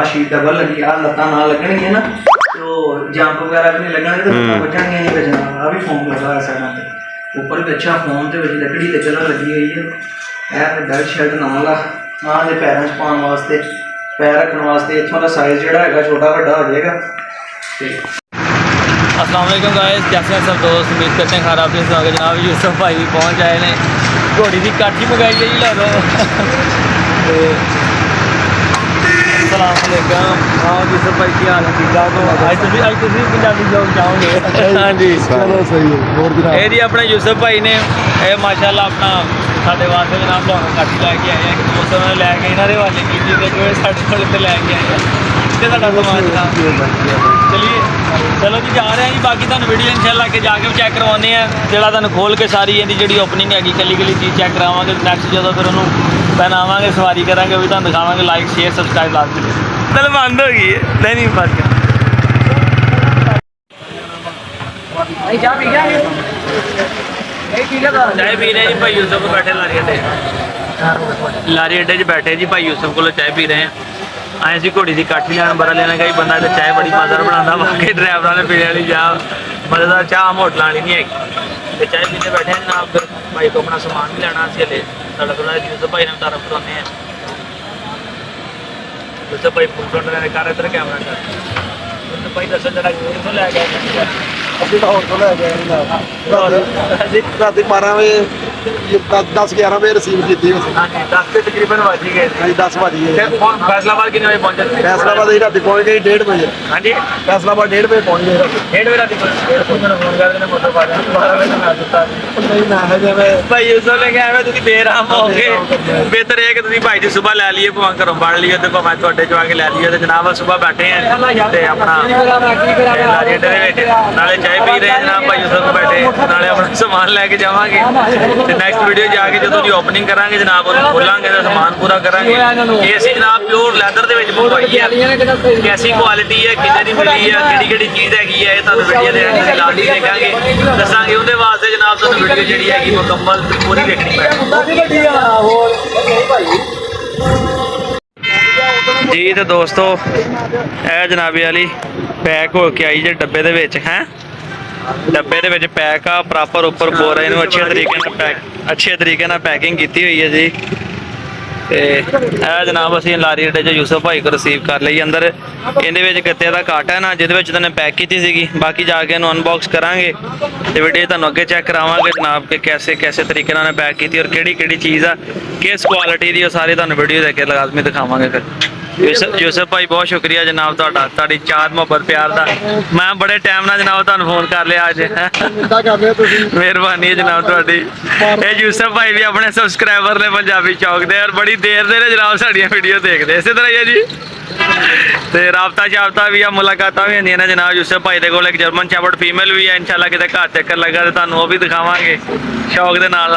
शाबाशी डबल लगी आ लत्तां ना लगणगियां ना तो जंप वगैरह भी नहीं लगणगे तो लत्तां बचणगियां नहीं बचना आ भी फोम लगा है साइडां ते ऊपर भी अच्छा फोम ते विच लकड़ी ते चलो लगी हुई है ए बेल्ट शर्ट नाल आ दे पैरां च पाउण वास्ते पैर रखने वास्ते इत्थों दा साइज जिहड़ा हैगा छोटा वड्डा हो जाएगा ते अस्सलाम वालेकुम गाइस, कैसे हैं सब दोस्त। उम्मीद करते हैं खराब से आगे जनाब यूसुफ भाई भी पहुंच आए ने घोड़ी की काठी मंगाई है जी ला दो अस्सलाम वालेकुम। हाँ यूसुफ भाई की हाल है ठीक ठाक हो? आज तुम पंजाबी लोग जाओगे? हाँ जी चलो सही है। ये जी अपने यूसुफ भाई ने माशाल्लाह अपना साढ़े वास्ते जनाब दोनों काठी लैके आए हैं दोस्तों ने लैके इन्होंने वाले की जी जो साढ़े को लैके आए हैं समान जनाब। चलिए चलो जी जा रहे हैं जी बाकी तुम वीडियो इंशाल्लाह के जाके चैक करवाने हैं जोड़ा तुम खोल के सारी इहदी जी ओपनिंग हैगी कली कली चीज़ चैक करावांगे नैक्सट जो फिर उन्होंने पहनावांगे सवारी करांगे भी तुम दिखावांगे लाइक शेयर सबसक्राइब लाजमी चल बंद हो गई है नहीं बस चाय पी रहे जी भाई यूसुफ बैठे लारी अड्डे बैठे जी भाई यूसुफ को चाय पी रहे हैं आए सी घोड़ी की काठी लैन बड़ा लेना कई बंदा तो चाय बड़ी मज़ेदार बना वाकई ड्राइवर ने पीने वाली चाह मज़ेदार चाह होटलों वाली नहीं है चाय पीते बैठे हैं जनाब फिर भाई को अपना समान भी लेना असी हले साढ़ा थोड़ा यूसुफ भाई ने तारफ कराने हैं यूसुफ भाई फोन कर इधर कैमरा कर यूसुफ भाई दसो जरा कितों लै गए ਅਸੀਂ ਤਾਂ ਹੋਟਲ ਲੈ ਗਏ ਰਾਤੀ 12 ਵਜੇ 10-11 ਵਜੇ ਰਿਸੀਵ ਕੀਤੀ ਅਸੀਂ। ਹਾਂਜੀ 10 ਤੇ ਤਕਰੀਬਨ ਵੱਜ ਹੀ ਗਏ ਹਾਂਜੀ 10 ਵਜ ਗਏ। ਤੇ ਫੈਸਲਾਬਾਦ ਕਿੰਨੇ ਵਜੇ ਪਹੁੰਚੇ? ਫੈਸਲਾਬਾਦ ਅਸੀਂ ਰਾਤੀ ਪਹੁੰਚ ਗਏ 1:30 ਵਜੇ। ਹਾਂਜੀ ਫੈਸਲਾਬਾਦ 1:30 ਵਜੇ ਪਹੁੰਚ ਗਏ ਰਾਤੀ। 1:30 ਵਜੇ ਰਾਤੀ ਮੈਨੂੰ ਫੋਨ ਕਰਦੇ ਨੇ ਮੋਟਰ ਪਾ ਦੇ 12 ਵਜੇ ਮੈਂ ਦਿੱਤਾ ਨਹੀਂ ਨਾ ਹੈ ਜਿਵੇਂ ਭਾਈ ਯੂਸੁਫ ਨੇ ਕਿਹਾ ਐਵੇਂ ਤੁਸੀਂ ਬੇਰਾਮ ਹੋ ਗਏ ਬਿਹਤਰ ਇਹ ਕਿ ਤੁਸੀਂ ਭਾਈ ਦੀ ਸਵੇਰ ਲੈ ਲਈਏ ਭਾਵੇਂ ਘਰੋਂ ਪੜ ਲਈਏ ਤੇ ਭਾਵੇਂ ਤੁਹਾਡੇ ਚੋਂ ਆ ਕੇ ਲੈ ਲਈਏ ਤੇ ਜਨਾਬ ਸਵੇਰ ਬੈਠੇ ਆ ਤੇ ਆਪਣਾ ਲਾਰੀ ਅੱਡੇ ਦੇ ਵਿੱਚ ਨਾਲੇ ਚਾਹ ਪੀ ਰਹੇ ਜਨਾਬ ਭਾਈ यूसुफ बैठे नाले अपना समान लैके जावांगे ते नेक्स्ट वीडियो जाके जो जी ओपनिंग करांगे जनाब उन्हें खोलांगे तो समान पूरा करांगे ये असीं जनाब प्योर लैदर दे विच मंगवाई है कैसी क्वालिटी है कितने दी मिली है केड़ी चीज़ हैगी है ये तुहानूं वीडियो दे एंड ते लास्ट देखांगे दसांगे उहदे वास्ते जनाब तुहानूं वीडियो जिहड़ी हैगी मुकम्मल पूरी देखनी पैनी जी। तो दोस्तों ए जनाबे वाली पैक हो के आई जे डब्बे दे विच है डब्बे दे विच पैक आ प्रॉपर उपर बोरा इनू अच्छे तरीके नाल पैकिंग की हुई है जी। ते ए जनाब असीं लारी अड्डे च यूसुफ भाई को रिसीव कर लई अंदर इहदे विच गत्ते दा काट है ना जिहदे विच तुहानूं पैक कीती सीगी बाकी जाके इहनूं अनबॉक्स करांगे ते वीडियो तुहानूं अगे चैक करावांगे जनाब कि कैसे तरीके नाल पैक कीती और किहड़ी चीज़ आ किस क्वालिटी दी सारी तुहानूं वीडियो दे के लाजमी दिखावांगे। फिर यूसुफ भाई बहुत शुक्रिया जनाब तुहाडी चाहत मुहब्बत प्यार दा मैं बड़े टाइम नाल जनाब तुहानूं फोन कर लिया अज मेहरबानी है जनाब तुहाडी। यूसुफ भाई भी अपने सबसक्राइबर ने पंजाबी चौक दे और बड़ी देर दे जनाब साडियां वीडियो देखते इसे तरह ही है जी ते राबता शाबता भी है मुलाकातां भी होंदियां ने जनाब यूसुफ भाई दे कोल एक जर्मन शैफर्ड फीमेल भी है इंशाल्लाह किते घर चक्कर लगा ते तुहानूं वो भी दिखावांगे शौक दे नाल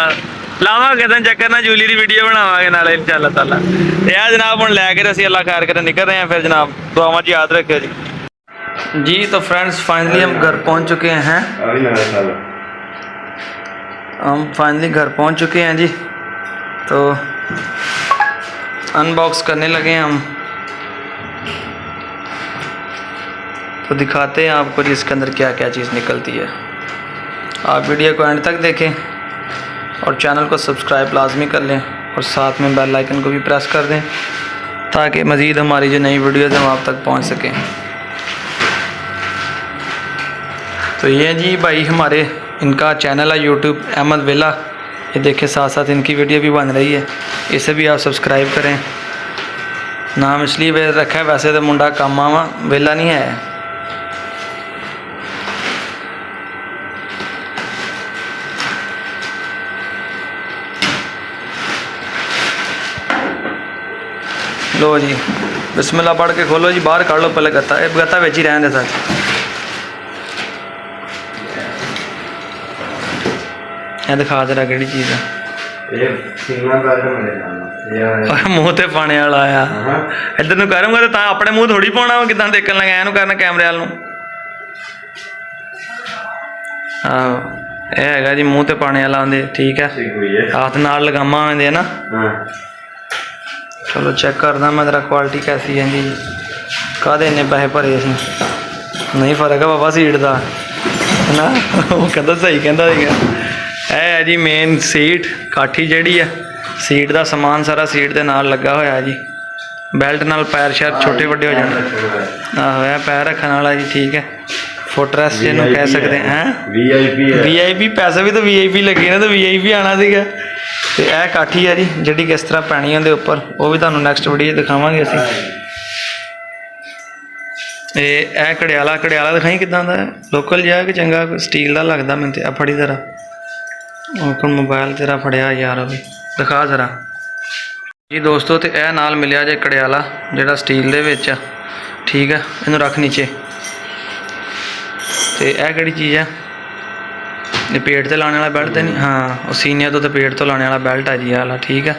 लावांगे दिन चक्कर ना जूली की वीडियो बनावांगे नाले इंशाअल्लाह ताला। ते आ जनाब हुण लैके असीं अल्लाह खैर करे निकल रहे हैं फिर जनाब दुआवां च याद रखियो जी। तो फ्रेंड्स फाइनली हम घर पहुंच चुके हैं जी। तो अनबॉक्स करने लगे हैं हम तो दिखाते हैं आपको जी इसके अंदर क्या क्या चीज़ निकलती है। आप वीडियो को एंड तक देखें और चैनल को सब्सक्राइब लाजमी कर लें और साथ में बेल आइकन को भी प्रेस कर दें ताकि मज़ीद हमारी जो नई वीडियोज़ हम आप तक पहुंच सकें। तो ये जी भाई हमारे इनका चैनल है यूट्यूब अहमद वेला ये देखें साथ साथ इनकी वीडियो भी बन रही है इसे भी आप सब्सक्राइब करें। नाम इसलिए रखा है वैसे तो मुंडा कामा वेला नहीं है। लो जी बिस्मिल्लाह पढ़ के खोलो जी बाहर काढ़ लो पहले गत्ता विच ही रहने दे सच ये दिखा जरा किहड़ी चीज़ है मूँह ते पाने वाला आया इधर नूं करूँगा तो अपने मूँह थोड़ी पाउणा किदां देखण लगा इहनूं करना कैमरे वाल नूं आहो ये हैगा जी मूँह ते पाने वाला आंदे ठीक है हाथ नाल लगामा आंदे ना चलो चेक करना मैं जरा क्वालिटी कैसी है जी ਕਾਹਦੇ ਇੰਨੇ ਪੈਸੇ ਭਰੇ ਅਸੀਂ ਨਹੀਂ ਫਰਕ ਆ ਬਾਬਾ ਸੀਟ ਦਾ ਹੈ ਨਾ ਉਹ ਕਹਿੰਦਾ ਸਹੀ ਕਹਿੰਦਾ ਸੀਗਾ ਇਹ ਹੈ ਜੀ ਮੇਨ ਸੀਟ ਕਾਠੀ ਜਿਹੜੀ ਆ ਸੀਟ ਦਾ ਸਮਾਨ ਸਾਰਾ ਸੀਟ ਦੇ ਨਾਲ ਲੱਗਾ ਹੋਇਆ ਜੀ ਬੈਲਟ ਨਾਲ ਪੈਰ ਸ਼ਾਇਦ ਛੋਟੇ ਵੱਡੇ ਹੋ ਜਾਣ ਆਹੋ ਇਹ ਪੈਰ ਰੱਖਣ ਵਾਲਾ ਜੀ ਠੀਕ ਹੈ ਫੁੱਟਰੈਸਟ ਜਿਹਨੂੰ ਕਹਿ ਸਕਦੇ ਹੈ ਵੀਆਈਪੀ ਪੈਸੇ ਵੀ ਤਾਂ ਵੀਆਈਪੀ ਲੱਗੇ ਨੇ ਤਾਂ ਵੀਆਈਪੀ ਆਣਾ ਸੀਗਾ ਤੇ ਇਹ ਕਾਠੀ ਆ ਜੀ ਜਿਹੜੀ ਕਿਸ ਤਰ੍ਹਾਂ ਪੈਣੀ ਉਹਦੇ ਉੱਪਰ ਉਹ ਵੀ ਤੁਹਾਨੂੰ ਨੈਕਸਟ ਵੀਡੀਓ ਦਿਖਾਵਾਂਗੇ ਅਸੀਂ ਇਹ ਕੜਿਆਲਾ ਦਿਖਾਈ ਕਿਦਾਂ ਦਾ ਲੋਕਲ ਜਿਹਾ ਕਿ ਚੰਗਾ ਸਟੀਲ ਦਾ ਲੱਗਦਾ ਮੈਨੂੰ ਤੇ ਆ ਫੜੀ ਜ਼ਰਾ ਉਹ ਕੋਲ ਮੋਬਾਈਲ ਤੇਰਾ ਫੜਿਆ ਯਾਰ ਉਹ ਵੀ ਦਿਖਾ ਜ਼ਰਾ ਜੀ ਦੋਸਤੋ ਤੇ ਇਹ ਨਾਲ ਮਿਲਿਆ ਜੇ ਕੜਿਆਲਾ ਜਿਹੜਾ ਸਟੀਲ ਦੇ ਵਿੱਚ ਆ ਠੀਕ ਆ ਇਹਨੂੰ ਰੱਖ ਨੀਚੇ ਤੇ ਇਹ ਕਿਹੜੀ ਚੀਜ਼ ਆ ਇਹ ਪੇਟ ਤੇ ਲਾਉਣ ਵਾਲਾ ਬੈਲਟ ਤੇ ਨਹੀਂ ਹਾਂ ਉਹ ਸੀਨੀਅਰ ਤੋਂ ਤੇ ਪੇਟ ਤੋਂ ਲਾਉਣ ਵਾਲਾ ਬੈਲਟ ਆ ਜੀ ਇਹ ਵਾਲਾ ਠੀਕ ਆ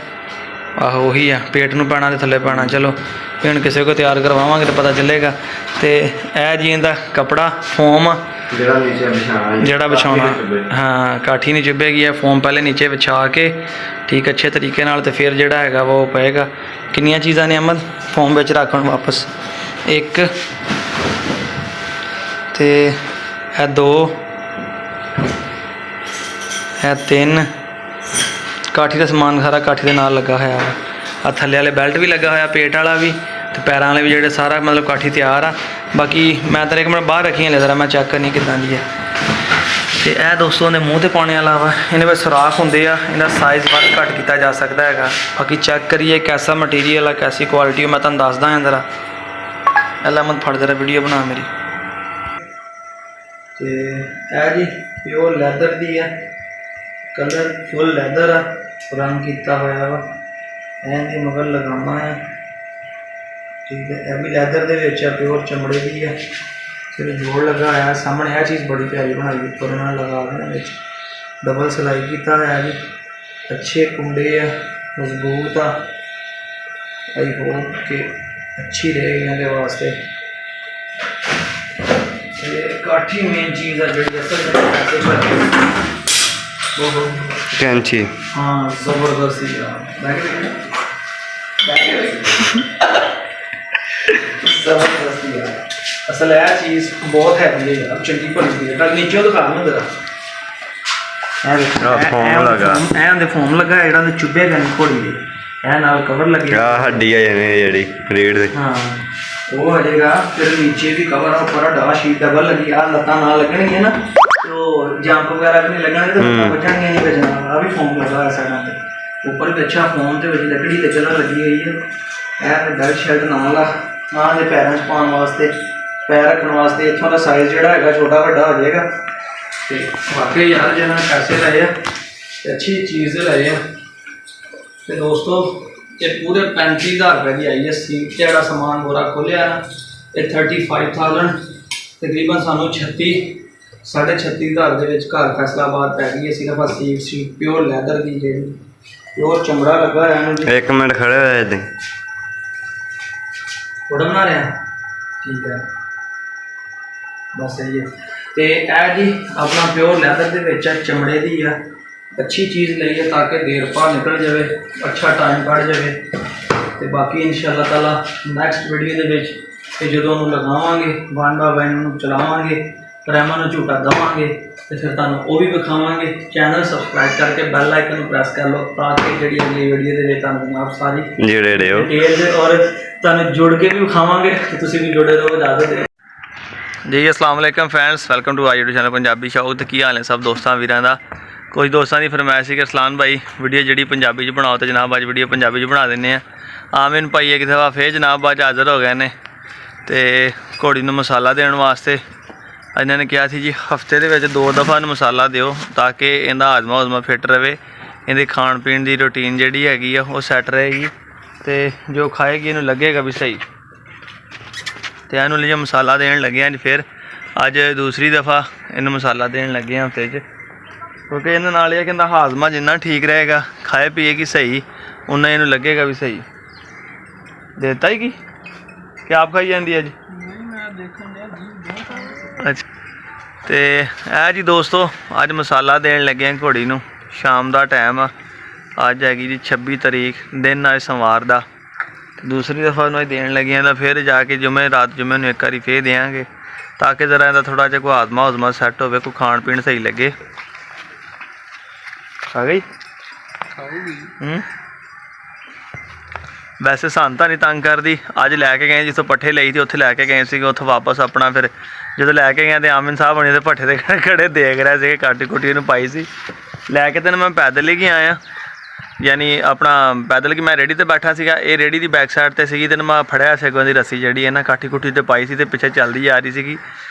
ਆਹੋ ਉਹੀ ਆ ਪੇਟ ਨੂੰ ਪੈਣਾ ਤੇ ਥੱਲੇ ਪੈਣਾ ਚਲੋ ਹੁਣ ਕਿਸੇ ਕੋ ਤਿਆਰ ਕਰਵਾਵਾਂਗੇ ਤਾਂ ਪਤਾ ਚੱਲੇਗਾ ਤੇ ਇਹ ਜੀ ਇਹਦਾ ਕੱਪੜਾ ਫੋਮ ਜਿਹੜਾ ਵਿਛਾਉਣਾ ਹਾਂ ਕਾਠੀ ਨਹੀਂ ਚੁੱਭੇਗੀ ਇਹ ਫੋਮ ਪਹਿਲੇ ਨੀਚੇ ਵਿਛਾ ਕੇ ਠੀਕ ਅੱਛੇ ਤਰੀਕੇ ਨਾਲ ਤੇ ਫਿਰ ਜਿਹੜਾ ਹੈਗਾ ਉਹ ਪਏਗਾ ਕਿੰਨੀਆਂ ਚੀਜ਼ਾਂ ਨੇ ਅਹਿਮਦ ਫੋਮ ਵਿੱਚ ਰੱਖਣ ਵਾਪਸ ਇੱਕ ਤੇ ਇਹ ਦੋ ਇਹ ਤਿੰਨ ਕਾਠੀ ਦਾ ਸਮਾਨ ਸਾਰਾ ਕਾਠੀ ਦੇ ਨਾਲ ਲੱਗਾ ਹੋਇਆ ਆ ਥੱਲੇ ਵਾਲੇ ਬੈਲਟ ਵੀ ਲੱਗਾ ਹੋਇਆ ਪੇਟ ਵਾਲਾ ਵੀ ਤੇ ਪੈਰਾਂ ਵਾਲੇ ਵੀ ਜਿਹੜੇ ਸਾਰਾ ਮਤਲਬ ਕਾਠੀ ਤਿਆਰ ਆ ਬਾਕੀ ਮੈਂ ਤਾਂ ਇੱਕ ਮਿੰਟ ਬਾਹਰ ਰੱਖੀਆਂ ਲੈ ਜ਼ਰਾ ਮੈਂ ਚੈੱਕ ਕਰਨੀ ਕਿੱਦਾਂ ਦੀ ਹੈ ਤੇ ਇਹ ਦੋਸਤੋ ਦੇ ਮੂੰਹ ਤੇ ਪਾਉਣੇ ਵਾਲਾ ਵਾ ਇਹਦੇ ਵਿੱਚ ਸੁਰਾਖ ਹੁੰਦੇ ਆ ਇਹਦਾ ਸਾਈਜ਼ ਵੱਧ ਘੱਟ ਕੀਤਾ ਜਾ ਸਕਦਾ ਹੈਗਾ ਬਾਕੀ ਚੈੱਕ ਕਰੀਏ ਕੈਸਾ ਮਟੀਰੀਅਲ ਆ ਕੈਸੀ ਕੁਆਲਿਟੀ ਮੈਂ ਤੁਹਾਨੂੰ ਦੱਸਦਾ ਹਾਂ ਜ਼ਰਾ ਅੱਲਾ ਮਤ ਫੜ ਜ਼ਰਾ ਵੀਡੀਓ ਬਣਾ ਮੇਰੀ ਤੇ ਇਹ ਜੀ ਪਿਓਰ ਲੈਦਰ ਦੀ ਆ ਕਲਰ ਫੁੱਲ ਲੈਦਰ ਆ ਰੰਗ ਕੀਤਾ ਹੋਇਆ ਵਾ ਇਹਦੇ ਮਗਰ ਲਗਾਮਾ ਹੈ ਠੀਕ ਹੈ ਇਹ ਵੀ ਲੈਦਰ ਦੇ ਵਿੱਚ ਆ ਪਿਓਰ ਚਮੜੇ ਦੀ ਆ ਫਿਰ ਜੋੜ ਲੱਗਾ ਹੋਇਆ ਸਾਹਮਣੇ ਇਹ ਚੀਜ਼ ਬੜੀ ਪਿਆਰੀ ਬਣਾਈ ਉੱਪਰ ਉਹਨਾਂ ਨੇ ਲਗਾ ਦੇਣਾ ਵਿੱਚ ਡਬਲ ਸਿਲਾਈ ਕੀਤਾ ਹੋਇਆ ਜੀ ਅੱਛੇ ਕੁੰਡੇ ਆ ਮਜ਼ਬੂਤ ਆ ਆਈ ਹੋਪ ਕਿ ਅੱਛੀ ਰਹੇਗੀ ਇਹਦੇ ਵਾਸਤੇ ਤੇ ਕਾਠੀ ਮੇਨ ਚੀਜ਼ ਆ ਜਿਹੜੀ ਅਸਲ ਵਿੱਚ ਪੈਸੇ ਭਰਦੇ कैंची हाँ जबरदस्त असल है चीज बहुत हैवी है अब चंगी भली है कल नीचे दिखा मैं जरा फोम लगा है ਜਿਹੜਾ ਚੁੱਭੇਗਾ ਨਹੀਂ ਘੋੜੀ ਦੇ ਇਹ ਨਾਲ ਕਵਰ ਲੱਗੇ ਆ ਹੱਡੀ ਆ ਜਿਹੜੀ ਰੀੜ ਦੇ ਹਾਂ ਉਹ ਹੋ ਜਾਏਗਾ ਫਿਰ ਨੀਚੇ ਵੀ ਕਵਰ ਆ ਉੱਪਰ ਡਾ ਸ਼ੀਟ ਡਬਲ ਲੱਗੀ ਆ ਲੱਤਾਂ ਨਾਲ ਲੱਗਣਗੀਆਂ ਨਾ तो जंप वगैरह भी नहीं लगना तो बचाएंगे नहीं बचना आ भी फोम लगा है साइडों पे ऊपर भी अच्छा फोम तो बची लकड़ी ते चला लगी हुई है यह बेल्ट शर्ट नाल आ दे पैरों च पाने वास्ते पैर रखने वास्ते इत्थों का साइज जोड़ा है छोटा बड़ा हो जाएगा तो वाकई यार जिन्होंने पैसे लाए अच्छी चीज़ लाए तो दोस्तों ये पूरे 35,000 रुपये की आई है सीट जोड़ा समान पूरा खोलिया ना ये 35,000 तकरीबन सानू 36,500 ਦੇ ਵਿੱਚ ਘਰ ਫੈਸਲਾਬਾਦ ਪੈ ਗਈ ਹੈ ਸਿਰਫ ਆ ਸੀਟ ਪਿਓਰ ਲੈਦਰ ਦੀ ਜਿਹੜੀ ਪਿਓਰ ਚਮੜਾ ਲੱਗਾ ਹੋਇਆ ਇਹਨੂੰ ਇੱਕ ਮਿੰਟ ਖੜੇ ਹੋਏ ਇਦਾਂ ਥੋੜਾ ਬਣਾ ਰਿਹਾ ਠੀਕ ਹੈ ਬਸ ਇਹ ਤੇ ਇਹ ਜੀ ਆਪਣਾ ਪਿਓਰ ਲੈਦਰ ਦੇ ਵਿੱਚ ਚਮੜੇ ਦੀ ਆ ਅੱਛੀ ਚੀਜ਼ ਲਈ ਹੈ ਤਾਂ ਕਿ ਦੇਰ ਪਾ ਨਿਕਲ ਜਾਵੇ ਅੱਛਾ ਟਾਈਮ ਕੱਢ ਜਾਵੇ ਤੇ ਬਾਕੀ ਇਨਸ਼ਾਅੱਲਾ ਤਾਲਾ ਨੈਕਸਟ ਵੀਡੀਓ ਦੇ ਵਿੱਚ ਤੇ ਜਦੋਂ ਉਹਨੂੰ ਲਗਾਵਾਂਗੇ ਵਨ ਬਾਏ ਵਨ ਨੂੰ ਚਲਾਵਾਂਗੇ ਪ੍ਰੈਮਾਂ ਨੂੰ ਝੂਟਾ ਦੇਵਾਂਗੇ ਤੇ ਫਿਰ ਤੁਹਾਨੂੰ ਉਹ ਵੀ ਵਿਖਾਵਾਂਗੇ ਚੈਨਲ ਸਬਸਕ੍ਰਾਈਬ ਕਰਕੇ ਬੈਲ ਆਈਕਨ ਨੂੰ ਪ੍ਰੈਸ ਕਰ ਲਓ ਤਾਂ ਕਿ ਜਿਹੜੀ ਅਗਲੀ ਵੀਡੀਓ ਦੇ ਵਿੱਚ ਤੁਹਾਨੂੰ ਆਪ ਸਾਰੀ ਜੁੜੇ ਰਹੋ ਡਿਟੇਲਸ ਔਰ ਤੁਹਾਨੂੰ ਜੁੜ ਕੇ ਵੀ ਵਿਖਾਵਾਂਗੇ ਤੇ ਤੁਸੀਂ ਵੀ ਜੁੜੇ ਰਹੋ ਇਜਾਜ਼ਤ ਦੇ ਜੀ अस्सलाम वालेकुम friends welcome to YouTube channel Punjabi शौक तो की हाल है सब दोस्तों वीरां दा कुछ दोस्तों की फरमाइश है कि रसलान भाई वीडियो जी पंजाबी च बनाओ तो जनाब अज वीडियो पंजाबी च बना दें आमिन भाई एक दफ़ा फिर जनाब अज हाज़र हो गए ने तो घोड़ी नूं मसाला देने वास्ते इन्होंने कहा जी हफ्ते के 2 दफ़ा मसाला दिओ ताकि इहदा हाजमा हुजमा फिट रहे इहदे खाण पीण की रूटीन जिहड़ी हैगी आ वो सैट रहेगी तो जो खाएगी इन्हूं लगेगा भी सही तो इहनूं लिए मसाला देन लगे हैं फिर अज दूसरी दफ़ा इन्हूं मसाला देन लगे हैं हफ्ते क्योंकि इहदे नाल इह कहंदा हाजमा जिन्ना ठीक रहेगा खाए पिएगी सही उन्ना इन्हूं लगेगा भी सही देता ही की क्या आप खाई जाती अज अच्छा तो है जी दोस्तों अज मसाला देन लगे हैं घोड़ी नूं शाम का टाइम आ अज हैगी जी 26 तरीक दिन अज सोमवार का ਦੂਸਰੀ ਦਫਾ ਉਹਨੂੰ ਦੇਣ ਲੱਗੇ ਤਾਂ ਫਿਰ ਜਾ ਕੇ ਜੁਮੇ ਰਾਤ ਜੁਮੇ ਨੂੰ ਇੱਕ ਵਾਰੀ ਫੇਰ ਦੇਵਾਂਗੇ ਤਾਂ ਕਿ ਜ਼ਰਾ ਇਹਦਾ ਥੋੜਾ ਜਿਹਾ ਕੋਈ ਹਾਜ਼ਮਾ ਸੈੱਟ ਹੋਵੇ, ਕੋਈ ਖਾਣ ਪੀਣ ਸਹੀ ਲੱਗੇ। ਆ ਗਈ ਵੈਸੇ ਸਾਨੂੰ ਤਾਂ ਨਹੀਂ ਤੰਗ ਕਰਦੀ। ਅੱਜ ਲੈ ਕੇ ਗਏ ਜਿੱਥੋਂ ਪੱਠੇ ਲਈ ਤੇ ਉੱਥੇ ਲੈ ਕੇ ਗਏ ਸੀਗੇ, ਉੱਥੋਂ ਵਾਪਸ ਆਪਣਾ ਫਿਰ ਜਦੋਂ ਲੈ ਕੇ ਗਏ ਤੇ ਆਮਿਨ ਸਾਹਿਬ ਹੋਣੀ ਤੇ ਭੱਠੇ ਦੇ ਖੜੇ ਦੇਖ ਰਹੇ ਸੀਗੇ, ਕਾਟੀ ਕੁੱਟੀ ਇਹਨੂੰ ਪਾਈ ਸੀ। ਲੈ ਕੇ ਤੈਨੂੰ ਮੈਂ ਪੈਦਲ ਹੀ ਗਿਆ ਆਇਆ, ਯਾਨੀ ਆਪਣਾ ਪੈਦਲ ਕਿ ਮੈਂ ਰੇਹੜੀ ਤੇ ਬੈਠਾ ਸੀਗਾ, ਇਹ ਰੇਹੜੀ ਦੀ ਬੈਕ ਸਾਈਡ ਤੇ ਸੀਗੀ, ਤੈਨੂੰ ਮੈਂ ਫੜਿਆ ਸਗੋਂ ਦੀ ਰੱਸੀ ਜਿਹੜੀ ਹੈ ਨਾ ਕਾਠੀ ਕੁੱਟੀ ਤੇ ਪਾਈ ਸੀ ਤੇ ਪਿੱਛੇ ਚੱਲਦੀ ਆ ਰਹੀ ਸੀਗੀ।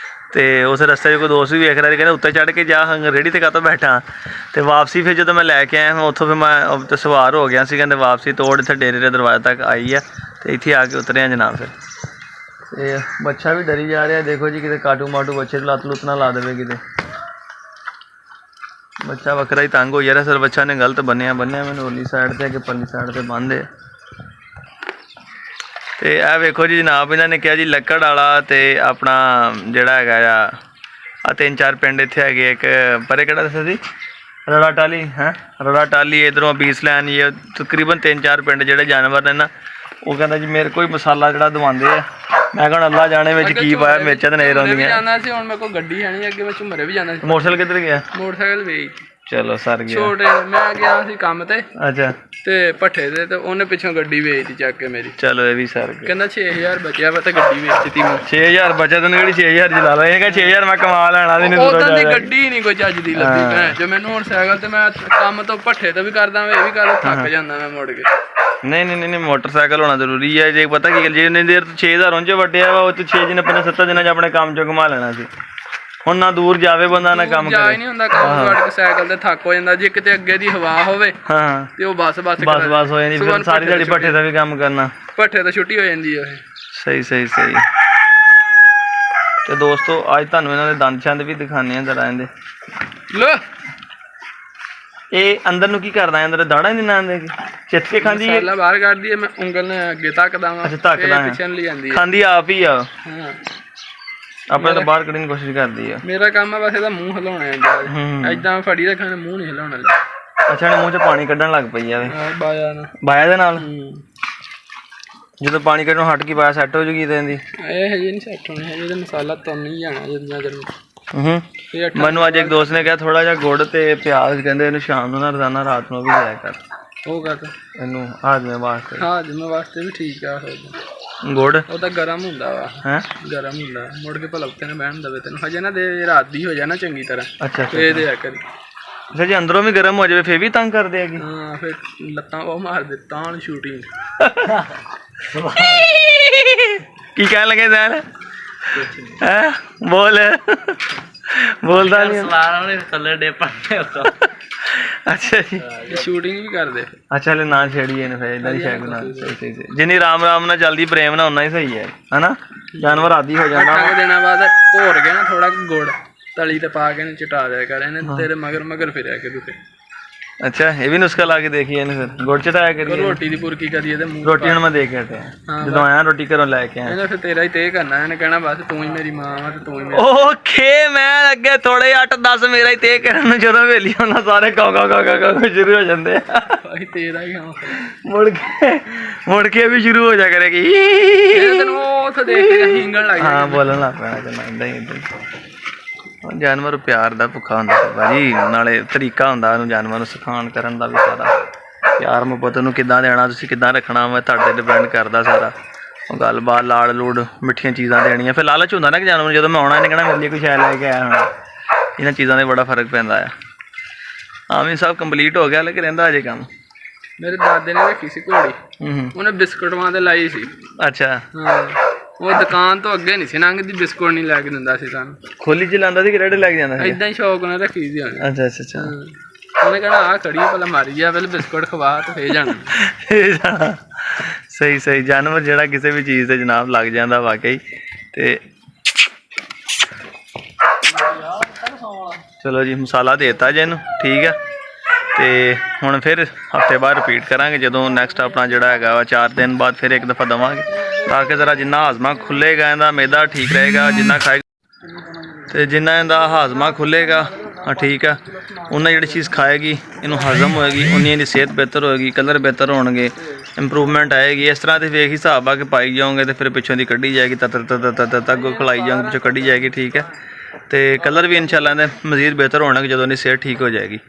ਤੇ ਉਸ ਰਸਤੇ 'ਚ ਕੋਈ ਦੋਸਤ ਵੀ ਵੇਖ ਰਿਹਾ ਸੀ, ਕਹਿੰਦਾ ਉੱਤੇ ਚੜ੍ਹ ਕੇ ਜਾ, ਰੇਹੜੀ ਤੇ ਕਾਹਤੋਂ ਬੈਠਾ। ਤੇ ਵਾਪਸੀ ਫਿਰ ਜਦੋਂ ਮੈਂ ਲੈ ਕੇ ਆਇਆ ਉੱਥੋਂ ਫਿਰ ਮੈਂ ਤੇ ਸਵਾਰ ਹੋ ਗਿਆ ਸੀ, ਕਹਿੰਦੇ ਵਾਪਸੀ ਤੋੜ ਇੱਥੇ ਡੇਰੇ ਦੇ ਦਰਵਾਜ਼ੇ ਤੱਕ ਆਈ ਆ ਤੇ ਇੱਥੇ ਆ ਕੇ ਉਤਰਿਆ ਜਨਾਬ। ਫਿਰ ਤੇ ਬੱਚਾ ਵੀ ਡਰੀ ਜਾ ਰਿਹਾ, ਦੇਖੋ ਜੀ ਕਿਤੇ ਕਾਟੂ ਮਾਟੂ ਬੱਚੇ ਲੱਤ ਲੁੱਤ ਨਾ ਲਾ ਦੇਵੇ ਕਿਤੇ। ਬੱਚਾ ਵੱਖਰਾ ਹੀ ਤੰਗ ਹੋ ਜਾ ਰਿਹਾ ਸਰ, ਬੱਚਾ ਨੇ ਗਲਤ ਬੰਨਿਆ ਮੈਨੂੰ ਉਰਲੀ ਸਾਈਡ ਤੇ ਕਿ ਪਰਲੀ ਸਾਈਡ ਤੇ ਬੰਨ੍ਹਦੇ। ਤੇ ਇਹ ਵੇਖੋ ਜੀ ਜਨਾਬ, ਇਹਨਾਂ ਨੇ ਕਿਹਾ ਜੀ ਲੱਕੜ ਵਾਲਾ ਤੇ ਆਪਣਾ ਜਿਹੜਾ ਹੈਗਾ ਆ 3-4 ਪਿੰਡ ਇੱਥੇ ਹੈਗੇ। ਇੱਕ ਪਰੇ ਕਿਹੜਾ ਦੱਸਿਆ ਸੀ, ਰੜਾ ਟਾਲੀ ਹੈ, ਰੜਾ ਟਾਲੀ ਇੱਧਰੋਂ ਬੀਸ ਲੈਨ, ਇਹ ਤਕਰੀਬਨ 3-4 ਪਿੰਡ ਜਿਹੜੇ ਜਾਨਵਰ ਨੇ ਨਾ, ਉਹ ਕਹਿੰਦਾ ਜੀ ਮੇਰੇ ਕੋਈ ਮਸਾਲਾ ਜਿਹੜਾ ਦਵਾਉਂਦੇ ਆ। ਮੈਂ ਕਹਣਾ ਅੱਲਾ ਜਾਣੇ ਵਿੱਚ ਕੀ ਪਾਇਆ, ਮਿਰਚਾਂ ਤੇ ਨਜ਼ਰ ਆਉਂਦੀਆਂ। ਜਾਣਾ ਸੀ ਹੁਣ ਮੇਰੇ ਕੋਲ ਗੱਡੀ ਹੈ ਨਹੀਂ, ਅੱਗੇ ਮੈਂ ਝੁਮਰੇ ਵੀ ਜਾਣਾ ਸੀ। ਮੋਟਰਸਾਈਕਲ ਕਿੱਧਰ ਗਿਆ? ਮੋਟਰਸਾਈਕਲ ਵੇਚ ਚਲੋ ਸਰ ਗਿਆ ਛੋਟੇ, ਮੈਂ ਗਿਆ ਸੀ ਕੰਮ ਤੇ, ਅੱਛਾ, ਤੇ ਭੱਠੇ ਤੇ, ਤੇ ਉਹਨੇ ਪਿੱਛੋਂ ਗੱਡੀ ਵੇਚਤੀ ਚੱਕ ਕੇ ਮੇਰੀ। ਚਲੋ ਇਹ ਵੀ ਸਰ ਗਿਆ। ਕਹਿੰਦਾ 6000 ਬਚਿਆ ਵਾ ਤੇ ਗੱਡੀ ਵੇਚਤੀ ਮੈਂ। 6000 ਬਚਿਆ ਤੈਨੂੰ ਕਿਹੜੀ 6000 ਚਲਾ ਲਾ, ਇਹ ਕਹਿੰਦਾ 6000 ਮੈਂ ਕਮਾ ਲੈਣਾ ਸੀ। ਉਦੋਂ ਦੀ ਗੱਡੀ ਨਹੀਂ ਕੋਈ ਚੱਜ ਦੀ ਲੱਗੀ ਭੈਣ ਜੋ ਮੈਨੂੰ। ਹੁਣ ਸਾਈਕਲ ਤੇ ਮੈਂ ਕੰਮ ਤੋਂ ਭੱਠੇ ਤੋਂ ਵੀ ਕਰਦਾ, ਇਹ ਵੀ ਕਰ ਥੱਕ ਜਾਂਦਾ ਮੈਂ ਮੁੜ ਕੇ। ਨਹੀਂ ਮੋਟਰਸਾਈਕਲ ਹੋਣਾ ਜ਼ਰੂਰੀ ਹੈ। ਜੇ ਪਤਾ ਕੀ ਗੱਲ, ਜੇ ਇੰਨੀ ਦੇਰ 6000 ਉਂਝ ਵੱਡਿਆ ਵਾ, ਉਹ ਤੇ 6 ਦਿਨ 7 ਦਿਨਾਂ 'ਚ ਆਪਣੇ ਕੰਮ 'ਚੋਂ ਘੁਮਾ ਲੈਣਾ ਸੀ। ਹੁਣ ਨਾ ਦੂਰ ਜਾਵੇ ਬੰਦਾ ਨਾ ਕੰਮ ਜਾ ਕਰੇ। ਹੀ ਨਹੀਂ ਹੁੰਦਾ, ਕੰਮ ਕੱਢ ਕੇ ਸਾਈਕਲ ਤੇ ਥੱਕ ਹੋ ਜਾਂਦਾ। ਜੇ ਕਿਤੇ ਅੱਗੇ ਦੀ ਹਵਾ ਹੋਵੇ ਹਾਂ ਤੇ ਉਹ ਬਸ ਹੋ ਜਾਂਦੀ, ਫਿਰ ਸਾਰੀ ਦਿਹਾੜੀ ਭੱਠੇ ਦਾ ਵੀ ਕੰਮ ਕਰਨਾ। ਭੱਠੇ ਤੋਂ ਛੁੱਟੀ ਹੋ ਜਾਂਦੀ ਹੈ। ਸਹੀ। ਤੇ ਦੋਸਤੋ ਅੱਜ ਤੁਹਾਨੂੰ ਇਹਨਾਂ ਦੇ ਦੰਦ ਛੰਦ ਵੀ ਦਿਖਾਣੇ ਆ ਜ਼ਰਾ ਇਹਦੇ। ਲੋ ਇਹ ਅੰਦਰ ਨੂੰ ਕੀ ਕਰਦਾ ਹੈ? ਅੰਦਰ ਦਾੜਾ ਨਹੀਂ ਨਾਂਦੇ ਚਿੱਤ ਕੇ ਖਾਂਦੀ ਹੈ, ਮਸਾਲਾ ਬਾਹਰ ਕੱਢਦੀ ਹੈ, ਮੈਂ ਉਂਗਲ ਨਾਲ ਅੱਗੇ ਤੱਕਦਾ ਵਾਂ। ਅੱਛਾ ਧੱਕਦਾ ਹੈ, ਪਿੱਛੇ ਨੂੰ ਲਈ ਜਾਂਦੀ ਹੈ, ਖਾਂਦੀ ਆਪ ਹੀ ਆ, ਹਾਂ ਆਪਣੇ ਤਾਂ ਬਾਹਰ ਕੱਢਣ ਦੀ ਕੋਸ਼ਿਸ਼ ਕਰਦੀ ਆ। ਮੇਰਾ ਕੰਮ ਆ ਬਸ ਇਹਦਾ ਮੂੰਹ ਹਿਲਾਉਣਾ ਹੈ, ਏਦਾਂ ਫੜੀ ਰੱਖਣਾ, ਮੂੰਹ ਨਹੀਂ ਹਿਲਾਉਣਾ। ਅੱਛਾ ਇਹਨੇ ਮੂੰਹ 'ਚ ਪਾਣੀ ਕੱਢਣ ਲੱਗ ਪਈ ਆ ਬਾਇਆ ਦੇ ਨਾਲ। ਜਦੋਂ ਪਾਣੀ ਕੱਢਣੋਂ ਹਟ ਗਈ ਬਾਇਆ ਸੈੱਟ ਹੋ ਜੂਗੀ ਇਹਦੀ। ਇਹ ਹਜੇ ਨਹੀਂ ਸੈੱਟ ਹੋਣੀ, ਹਜੇ ਤਾਂ ਮਸਾਲਾ ਤਾਂ ਨਹੀਂ ਜਾਣਾ ਜਿੰਨਾ ਚਿਰ। ਮੈਨੂੰ ਅੱਜ ਇੱਕ ਦੋਸਤ ਨੇ ਕਿਹਾ ਥੋੜਾ ਜਿਹਾ ਗੁੜ ਤੇ ਪਿਆਜ਼, ਕਹਿੰਦੇ ਇਹਨੂੰ ਸ਼ਾਮ ਨੂੰ ਨਾ ਰੋਜ਼ਾਨਾ ਰਾਤ ਨੂੰ ਵੀ ਲਿਆ ਕਰ। ਉਹ ਕਰ ਇਹਨੂੰ ਹਾਜ਼ਮੇ ਵਾਸਤੇ। ਹਾਜ਼ਮੇ ਵਾਸਤੇ ਵੀ ਠੀਕ ਆ। ਗੁੜ ਉਹ ਤਾਂ ਗਰਮ ਹੁੰਦਾ ਵਾ, ਹੈ ਗਰਮ ਹੁੰਦਾ, ਮੁੜ ਕੇ ਭਲਾ ਉੱਤੇ ਨਾ ਬਹਿਣ ਦੇਵੇ ਤੈਨੂੰ। ਹਜੇ ਨਾ ਦੇ, ਰਾਤ ਦੀ ਹੋ ਜਾਣਾ ਚੰਗੀ ਤਰ੍ਹਾਂ। ਅੱਛਾ ਇਹ ਦੇ ਆ ਕਰੀ। ਅੱਛਾ ਜੀ ਅੰਦਰੋਂ ਵੀ ਗਰਮ ਹੋ ਜਾਵੇ ਫੇਰ ਵੀ ਤੰਗ ਕਰਦੇ ਹੈਗੇ। ਹਾਂ ਫਿਰ ਲੱਤਾਂ ਉਹ ਮਾਰ ਦੇ ਤਾਂ ਸ਼ੂਟਿੰਗ। ਕੀ ਕਹਿਣ ਲੱਗੇ ਸਰ? ਹੈ ਬੋਲਦਾ ਨਹੀਂ। ਵਾਲੇ ਥੱਲੇ ਡੇ ਪਾਣੇ ਉੱਤੋਂ। ਅੱਛਾ ਜੀ ਸ਼ੂਟਿੰਗ ਵੀ ਕਰਦੇ। ਅੱਛਾ ਹਲੇ ਨਾ ਛੇੜੀਏ ਇਹਨੂੰ, ਫਿਰ ਇਦਾਂ ਦੀ ਸ਼ੈਕ ਨਾ। ਸਹੀ ਜਿੰਨੀ ਰਾਮ ਨਾਲ ਚੱਲਦੀ ਪ੍ਰੇਮ ਨਾਲ ਉਨਾ ਹੀ ਸਹੀ ਹੈ ਹਨਾ। ਜਾਨਵਰ ਆਦੀ ਹੋ ਜਾਂਦਾ। 8 ਦਿਨਾਂ ਬਾਅਦ ਭੋਰ ਗਿਆ ਨਾ ਥੋੜਾ ਗੁੜ ਤਲੀ ਤੇ ਪਾ ਕੇ ਇਹਨੂੰ ਚਟਾ ਦਿਆ ਕਰ, ਇਹਨੇ ਤੇਰੇ ਮਗਰ ਫਿਰਿਆ ਕਰੂ। ਅੱਛਾ ਇਹ ਵੀ ਨੁਸਖਾ ਲਾ ਕੇ ਦੇਖੀਏ ਇਹਨੂੰ, ਫਿਰ ਗੁੜ ਚਟਾਇਆ ਕਰੀਏ। ਰੋਟੀ ਦੀ ਬੁਰਕੀ ਕਰੀਏ ਇਹਦੇ ਮੂੰਹ। ਰੋਟੀ ਹੁਣ ਮੈਂ ਦੇ ਕੇ ਹਟਿਆ, ਜਦੋਂ ਆਇਆ ਰੋਟੀ ਘਰੋਂ ਲੈ ਕੇ ਆਇਆ। ਇਹਨੇ ਫਿਰ ਤੇਰਾ ਹੀ ਤੇ ਕਰਨਾ, ਇਹਨੇ ਕਹਿਣਾ ਬਸ ਤੂੰ ਹੀ ਮੇਰੀ ਮਾਂ ਵਾ ਤੇ ਤੂੰ ਹੀ ਓਕੇ ਮੈਂ ਅੱਗੇ ਥੋੜੇ 8-10 ਮੇਰਾ ਹੀ ਤੇ ਕਰਨ ਨੂੰ, ਜਦੋਂ ਵੇਲੀ ਉਹਨਾਂ ਸਾਰੇ ਕਾ ਸ਼ੁਰੂ ਹੋ ਜਾਂਦੇ ਆ। ਭਾਈ ਤੇਰਾ ਹੀ ਹਾਂ। ਮੁੜ ਕੇ ਵੀ ਸ਼ੁਰੂ ਹੋ ਜਾ ਕਰੇਗੀ। ਤੈਨੂੰ ਉੱਥੇ ਦੇਖ ਕੇ ਹਿੰਗਣ ਲੱਗ ਹਾਂ ਬੋਲਣ ਲੱਗ ਪੈਣਾ ਜਨਾ ਇਦਾਂ ਹੀ। ਜਾਨਵਰ ਪਿਆਰ ਦਾ ਭੁੱਖਾ ਹੁੰਦਾ ਭਾਜੀ, ਨਾਲੇ ਤਰੀਕਾ ਹੁੰਦਾ ਉਹਨੂੰ ਜਾਨਵਰ ਨੂੰ ਸਿਖਾਉਣ ਕਰਨ ਦਾ ਵੀ ਸਾਰਾ। ਪਿਆਰ ਮੁਹੱਬਤ ਨੂੰ ਕਿੱਦਾਂ ਦੇਣਾ, ਤੁਸੀਂ ਕਿੱਦਾਂ ਰੱਖਣਾ ਵਾ ਤੁਹਾਡੇ ਡਿਪੈਂਡ ਕਰਦਾ ਸਾਰਾ। ਉਹ ਗੱਲਬਾਤ ਲਾੜ ਲੂੜ ਮਿੱਠੀਆਂ ਚੀਜ਼ਾਂ ਦੇਣੀਆਂ। ਫਿਰ ਲਾਲਚ ਹੁੰਦਾ ਨਾ ਕਿ ਜਾਨਵਰ ਜਦੋਂ ਮੈਂ ਆਉਣਾ ਇਹਨੇ ਕਹਿਣਾ ਮੇਰੇ ਲਈ ਕੋਈ ਸ਼ੈ ਲੈ ਕੇ ਆਇਆ ਹੋਣਾ। ਇਹਨਾਂ ਚੀਜ਼ਾਂ ਦਾ ਬੜਾ ਫਰਕ ਪੈਂਦਾ ਆ। ਆਮਿਨ ਸਾਹਿਬ ਕੰਪਲੀਟ ਹੋ ਗਿਆ ਲੇਕਿਨ ਰਹਿੰਦਾ ਅਜੇ ਕੰਮ। ਮੇਰੇ ਦਾਦੇ ਨੇ ਰੱਖੀ ਸੀ ਘੋੜੀ, ਉਹਨੇ ਬਿਸਕੁਟ ਵਾਂ ਤੇ ਲਾਈ ਸੀ। ਅੱਛਾ ਹਾਂ ਉਹ ਦੁਕਾਨ ਤੋਂ ਅੱਗੇ ਨਹੀਂ ਸੀ ਲੰਘਦੀ, ਬਿਸਕੁਟ ਨਹੀਂ ਲੈ ਕੇ ਦਿੰਦਾ ਸੀ ਸਾਨੂੰ। ਖੋਲੀ ਚ ਲਾਉਂਦਾ ਸੀ ਕਿ ਰੇੜੇ ਲੱਗ ਜਾਂਦਾ ਸੀ? ਏਦਾਂ ਹੀ ਸ਼ੌਕ ਨਾਲ ਰੱਖੀ ਸੀ ਉਹਨੇ। ਅੱਛਾ ਉਹਨੇ ਕਹਿਣਾ ਆਹ ਖੜੀ ਪਹਿਲਾਂ ਮਾਰੀ ਜਾ, ਪਹਿਲਾਂ ਬਿਸਕੁਟ ਖਵਾ ਤੇ ਫੇਰ ਜਾਣਾ। ਸਹੀ ਜਾਨਵਰ ਜਿਹੜਾ ਕਿਸੇ ਵੀ ਚੀਜ਼ ਤੇ ਜਨਾਬ ਲੱਗ ਜਾਂਦਾ ਵਾਕਈ। ਤੇ ਚਲੋ ਜੀ ਮਸਾਲਾ ਦੇ ਦਿੱਤਾ ਜੀ ਇਹਨੂੰ, ਠੀਕ ਆ। ਤੇ ਹੁਣ ਫਿਰ ਹਫਤੇ ਬਾਅਦ ਰਿਪੀਟ ਕਰਾਂਗੇ, ਜਦੋਂ ਨੈਕਸਟ ਆਪਣਾ ਜਿਹੜਾ ਹੈਗਾ ਵਾ 4 ਦਿਨ ਬਾਅਦ ਫਿਰ ਇੱਕ ਦਫਾ ਦੇਵਾਂਗੇ, ਤਾਂ ਕਿ ਜ਼ਰਾ ਜਿੰਨਾ ਹਾਜ਼ਮਾ ਖੁੱਲੇਗਾ ਇਹਦਾ ਮੈਦਾ ਠੀਕ ਰਹੇਗਾ। ਜਿੰਨਾ ਖਾਏਗਾ ਤੇ ਜਿੰਨਾ ਇਹਦਾ ਹਾਜ਼ਮਾ ਖੁੱਲੇਗਾ ਠੀਕ ਆ, ਉਹਨਾਂ ਜਿਹੜੀ ਚੀਜ਼ ਖਾਏਗੀ ਇਹਨੂੰ ਹਜ਼ਮ ਹੋਏਗੀ, ਉਨੀ ਇਹਦੀ ਸਿਹਤ ਬਿਹਤਰ ਹੋਏਗੀ, ਕਲਰ ਬਿਹਤਰ ਹੋਣਗੇ, ਇੰਪਰੂਵਮੈਂਟ ਆਏਗੀ। ਇਸ ਤਰ੍ਹਾਂ ਦੇ ਵੇਖ ਹਿਸਾਬ ਆ ਕਿ ਪਾਈ ਜਾਓਗੇ ਤੇ ਫਿਰ ਪਿੱਛੋਂ ਦੀ ਕੱਢੀ ਜਾਏਗੀ, ਤੱਕ ਖਲਾਈ ਜਾਓਗੇ, ਪਿੱਛੋਂ ਕੱਢੀ ਜਾਏਗੀ। ਠੀਕ ਹੈ, ਤੇ ਕਲਰ ਵੀ ਇਨਸ਼ਾਅੱਲਾ ਇਹਦੇ ਮਜ਼ੀਦ ਬਿਹਤਰ ਹੋਣਾ ਕਿ ਜਦੋਂ ਦੀ ਸਿਹਤ ਠੀਕ ਹੋ ਜਾਏਗੀ।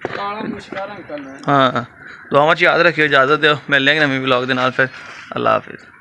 ਹਾਂ, ਦੁਆਵਾਂ 'ਚ ਯਾਦ ਰੱਖਿਓ। ਇਜਾਜ਼ਤ ਦਿਓ, ਮਿਲਦੇ ਹਾਂ ਨਵੇਂ ਵਲੌਗ ਦੇ ਨਾਲ। ਫਿਰ ਅੱਲਾ ਹਾਫਿਜ਼।